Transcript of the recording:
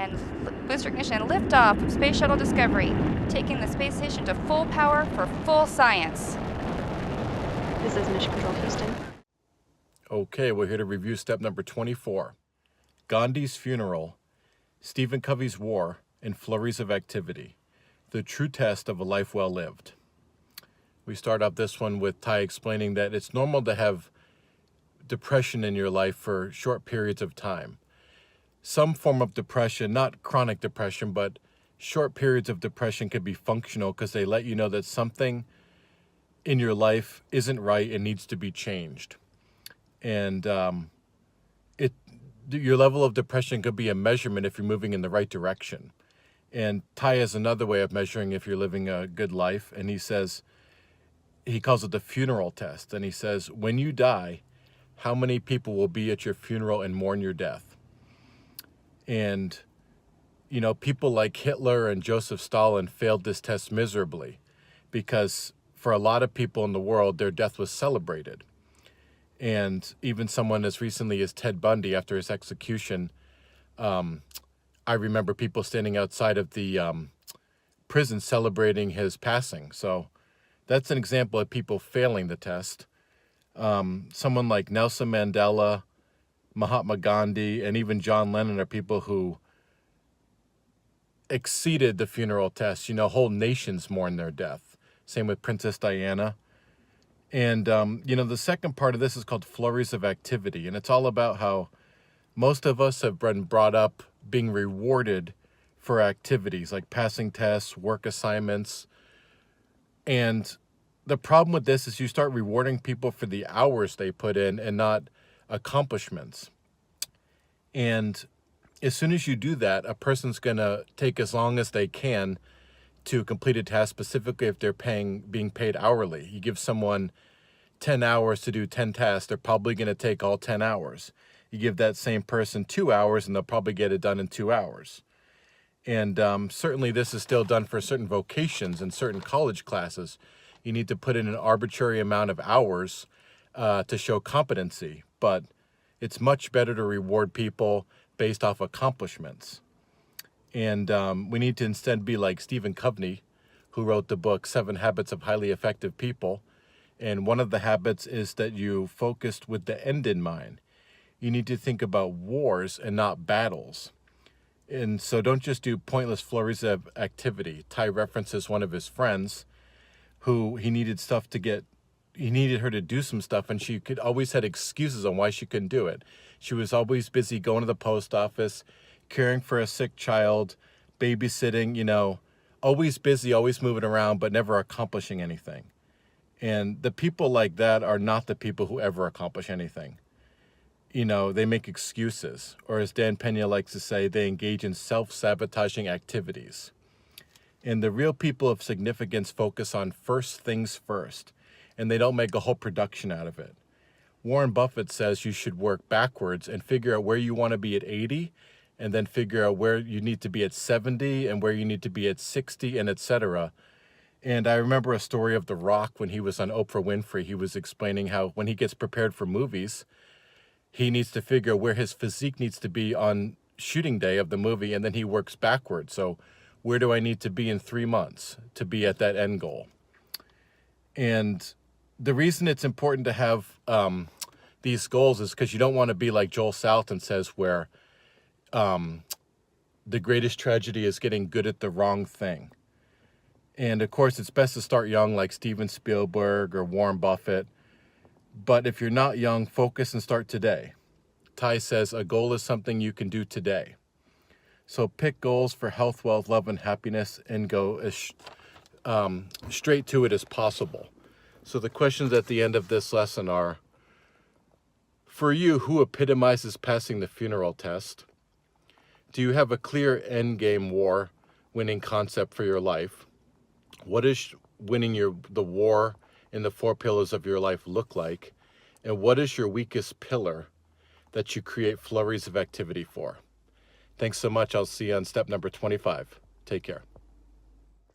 And booster ignition liftoff of Space Shuttle Discovery, taking the space station to full power for full science. This is Mission Control Houston. Okay, we're here to review step number 24. Gandhi's funeral, Stephen Covey's war, and flurries of activity. The true test of a life well lived. We start out this one with Ty explaining that it's normal to have depression in your life for short periods of time. Some form of depression, not chronic depression, but short periods of depression can be functional because they let you know that something in your life isn't right and needs to be changed. And your level of depression could be a measurement if you're moving in the right direction. And Ty has another way of measuring if you're living a good life. And he calls it the funeral test. And he says, when you die, how many people will be at your funeral and mourn your death? And, people like Hitler and Joseph Stalin failed this test miserably because for a lot of people in the world, their death was celebrated. And even someone as recently as Ted Bundy, after his execution, I remember people standing outside of the prison celebrating his passing. So that's an example of people failing the test. Someone like Nelson Mandela, Mahatma Gandhi, and even John Lennon are people who exceeded the funeral test. Whole nations mourn their death. Same with Princess Diana. And, the second part of this is called Flurries of Activity. And it's all about how most of us have been brought up being rewarded for activities like passing tests, work assignments. And the problem with this is you start rewarding people for the hours they put in and not accomplishments. And as soon as you do that, a person's going to take as long as they can to complete a task, specifically if they're being paid hourly. You give someone 10 hours to do 10 tasks, they're probably going to take all 10 hours. You give that same person 2 hours and they'll probably get it done in 2 hours. And certainly this is still done for certain vocations and certain college classes. You need to put in an arbitrary amount of hours to show competency, but it's much better to reward people based off accomplishments. And we need to instead be like Stephen Covey, who wrote the book 7 Habits of Highly Effective People. And one of the habits is that you focused with the end in mind. You need to think about wars and not battles. And so don't just do pointless flurries of activity. Ty references one of his friends who he needed her to do some stuff, and she always had excuses on why she couldn't do it. She was always busy going to the post office, caring for a sick child, babysitting, always busy, always moving around, but never accomplishing anything. And the people like that are not the people who ever accomplish anything. They make excuses, or as Dan Pena likes to say, they engage in self-sabotaging activities. And the real people of significance focus on first things first, and they don't make a whole production out of it. Warren Buffett says you should work backwards and figure out where you want to be at 80, and then figure out where you need to be at 70 and where you need to be at 60, and etc. And I remember a story of The Rock when he was on Oprah Winfrey. He was explaining how when he gets prepared for movies, he needs to figure where his physique needs to be on shooting day of the movie, and then he works backwards. So where do I need to be in 3 months to be at that end goal? And the reason it's important to have these goals is because you don't want to be like Joel Salatin says, where the greatest tragedy is getting good at the wrong thing. And of course, it's best to start young like Steven Spielberg or Warren Buffett. But if you're not young, focus and start today. Ty says a goal is something you can do today. So pick goals for health, wealth, love, and happiness and go as straight to it as possible. So the questions at the end of this lesson are, for you, who epitomizes passing the funeral test? Do you have a clear endgame war winning concept for your life? What does winning the war in the 4 pillars of your life look like? And what is your weakest pillar that you create flurries of activity for? Thanks so much. I'll see you on step number 25. Take care.